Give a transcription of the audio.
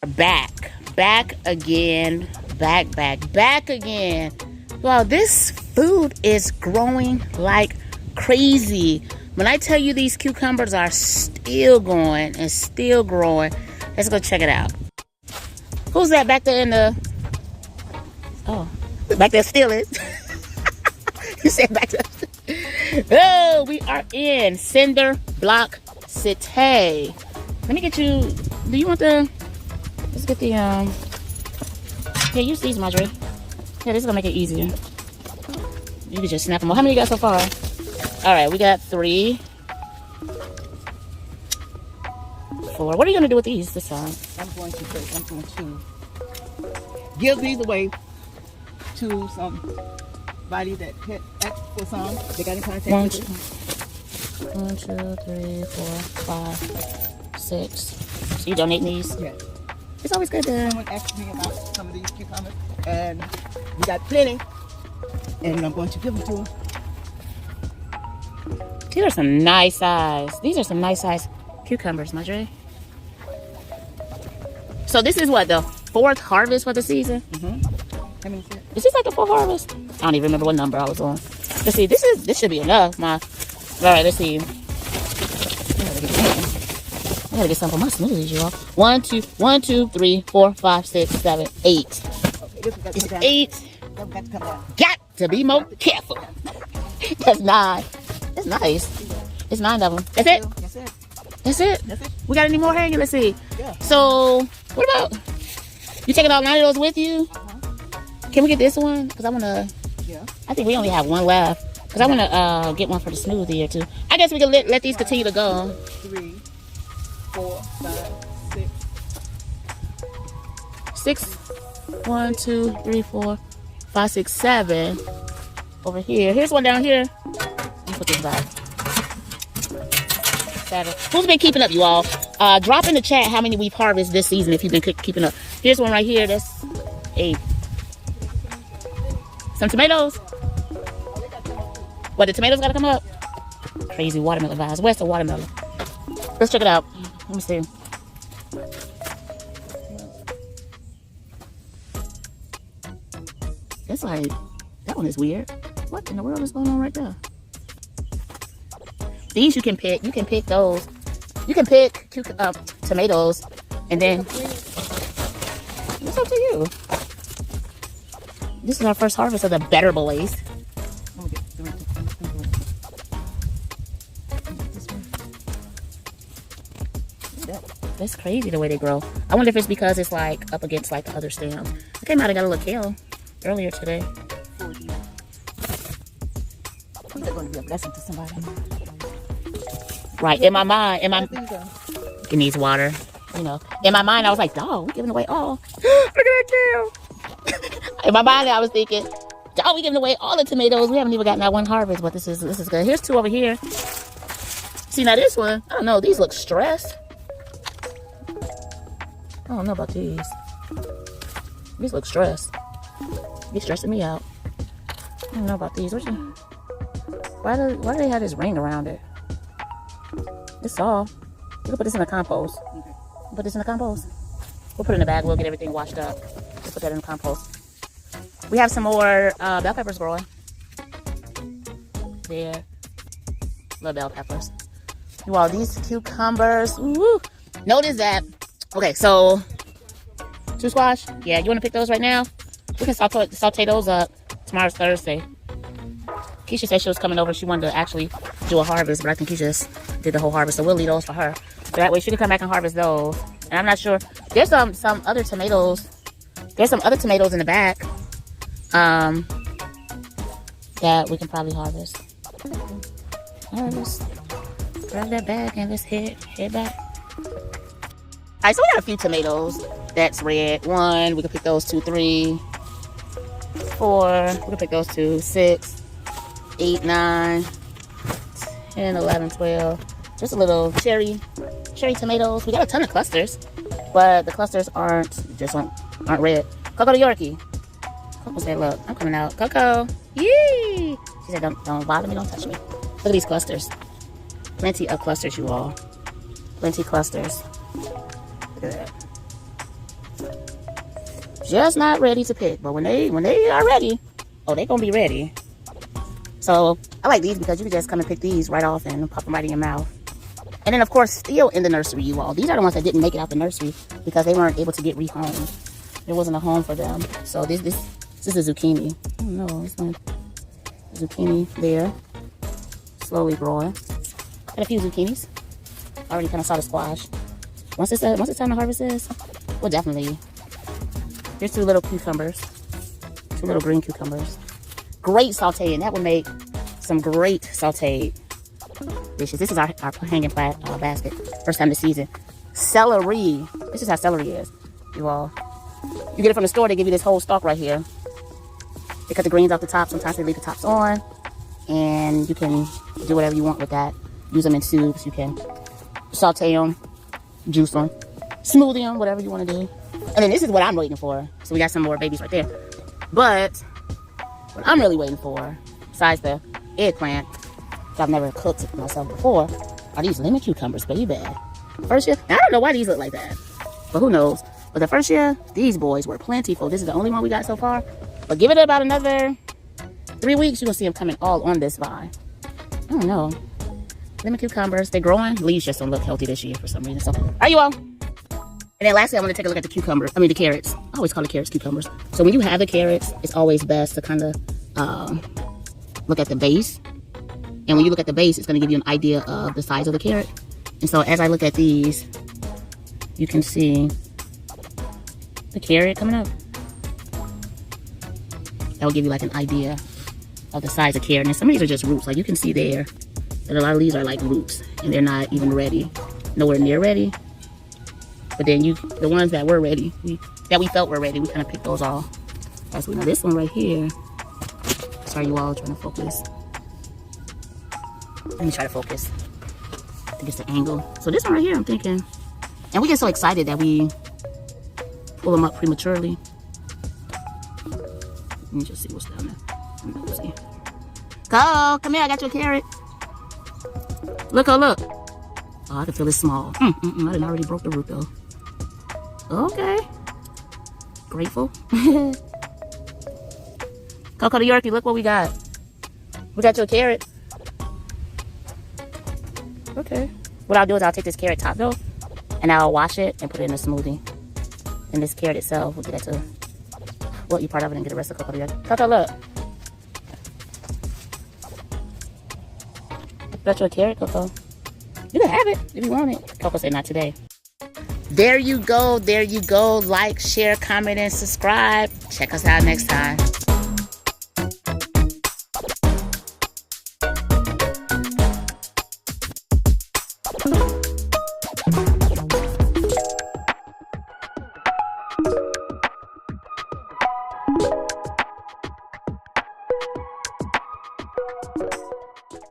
Back again. Back again. Well, this food is growing like crazy. When I tell you these cucumbers are still going and still growing, let's go check it out. Who's that back there in the... Oh, back there still is. You said back there. Oh, we are in Cinder Block City. Let me get you... Do you want the... Let's get the... Yeah, use these, Marjorie. Yeah, this is gonna make it easier. You can just snap them. How many you got so far? All right, we got 3, 4. What are you gonna do with these this time? I'm going to give these away to somebody that had asked for some. They got in contact with me. 1, 2, 3, 4, 5, 6. So you donate these? Yeah. It's always good to... Someone asked me about some of these cucumbers, and we got plenty, and I'm going to give them to them. These are some nice size. These are some nice size cucumbers, Marjorie. So this is what, the 4th harvest for the season? Mm-hmm. Is this like the 4th harvest? I don't even remember what number I was on. Let's see. This should be enough. All right. Let's see. I gotta get some for my smoothies, y'all. 1, 2, 3, 4, 5, 6, 7, 8. It's 8. Got to be more careful. That's 9. That's nice. It's 9 of them. That's it? That's it. That's it? That's it. We got any more hanging? Let's see. Yeah. So, what about... You taking all 9 of those with you? Can we get this one? Because I want to... Yeah. I think we only have 1 left. Because I want to get one for the smoothie or 2. I guess we can let these continue to go. 3, 4, 5, 6. 1, 2, 3, 4, 5, 6, 7. Over here. Here's one down here. Let me put this back. 7. Who's been keeping up, you all? Drop in the chat how many we've harvested this season if you've been keeping up. Here's one right here. That's 8. Some tomatoes. What, the tomatoes gotta come up? Crazy watermelon vibes. Where's the watermelon? Let's check it out. Let me see. That's like, that one is weird. What in the world is going on right there? These you can pick. You can pick those. You can pick tomatoes, and then it's up to you. This is our first harvest of the better boys. That's crazy the way they grow. I wonder if it's because it's like up against like the other stems. I came out and got a little kale earlier today. These are going to be a blessing to somebody. Right, in my mind, it needs water. You know, in my mind, I was like, dog, we're giving away all. Look at that kale. In my mind, I was thinking, dog, we're giving away all the tomatoes. We haven't even gotten that 1 harvest, but this is good. Here's 2 over here. See, now this one, I don't know, these look stressed. I don't know about these. These look stressed. They're stressing me out. I don't know about these. Why do they have this ring around it? It's soft. We can put this in the compost. Put this in the compost. We'll put it in the bag. We'll get everything washed up. We'll put that in the compost. We have some more bell peppers growing. There. Love bell peppers. Wow, these cucumbers. Woo. Notice that. Okay, so 2 squash. Yeah, you want to pick those right now? We can saute those up. Tomorrow's Thursday. Keisha said she was coming over. She wanted to actually do a harvest, but I think he just did the whole harvest. So we'll leave those for her. So that way she can come back and harvest those. And I'm not sure. There's some other tomatoes. There's some other tomatoes in the back that we can probably harvest. All right, let's grab that bag and let's head back. All right, so we got a few tomatoes. That's red. 1, we can pick those. 2, 3, 4. We can pick those 2. 6, 8, 9, 10, 11, 12. Just a little cherry tomatoes. We got a ton of clusters, but the clusters aren't red. Coco the Yorkie. Coco said, "Look, I'm coming out." Coco, yee! She said, "Don't bother me. Don't touch me." Look at these clusters. Plenty of clusters, you all. Plenty clusters. Look at that. just not ready to pick. But when they are ready, oh, they gonna be ready. So I like these because you can just come and pick these right off and pop them right in your mouth. And then of course, still in the nursery, you all. These are the ones that didn't make it out the nursery because they weren't able to get rehomed. There wasn't a home for them. So this is a zucchini. I don't know, this one, zucchini there, slowly growing. Got a few zucchinis. Already kind of saw the squash. Once it's time to harvest this, well, definitely. Here's 2 little cucumbers, 2 little green cucumbers. Great sauteing. That would make some great sauteed dishes. This is our hanging basket. First time this season. Celery. This is how celery is, you all. You get it from the store. They give you this whole stalk right here. They cut the greens off the top. Sometimes they leave the tops on, and you can do whatever you want with that. Use them in soups. You can saute them, juice them, smoothie them, whatever you want to do. And then this is what I'm waiting for. So we got some more babies right there. But what I'm really waiting for, besides the eggplant, which I've never cooked myself before, are these lemon cucumbers, baby. First year, now I don't know why these look like that, but who knows. But the first year, these boys were plentiful. This is the only one we got so far. But give it about another 3 weeks, you're gonna see them coming all on this vine. I don't know. Lemon cucumbers, they're growing. Leaves just don't look healthy this year for some reason. So, are you all? And then lastly, I want to take a look at the carrots. I always call the carrots cucumbers. So when you have the carrots, it's always best to kind of look at the base. And when you look at the base, it's going to give you an idea of the size of the carrot. And so as I look at these, you can see the carrot coming up. That will give you like an idea of the size of carrot. And some of these are just roots. Like you can see there that a lot of these are like roots and they're not even ready, nowhere near ready. But then the ones that were ready, that we felt were ready, we kind of picked those off. As we know, this one right here. Sorry, you all trying to focus. Let me try to focus. I think it's the angle. So this one right here, I'm thinking, and we get so excited that we pull them up prematurely. Let me just see what's down there. Let's see. Cole, come here, I got you a carrot. Look, oh look. Oh, I can feel it small. I done already broke the root though. Okay. Grateful. Coco the Yorkie, look what we got. We got you a carrot. Okay. What I'll do is I'll take this carrot top though, and I'll wash it and put it in a smoothie. And this carrot itself, we'll get that to what you part of it and get the rest of Coco the Yorkie. Coco, look. Got you a carrot, Coco. You can have it if you want it. Coco said not today. There you go. There you go. Like, share, comment, and subscribe. Check us out next time.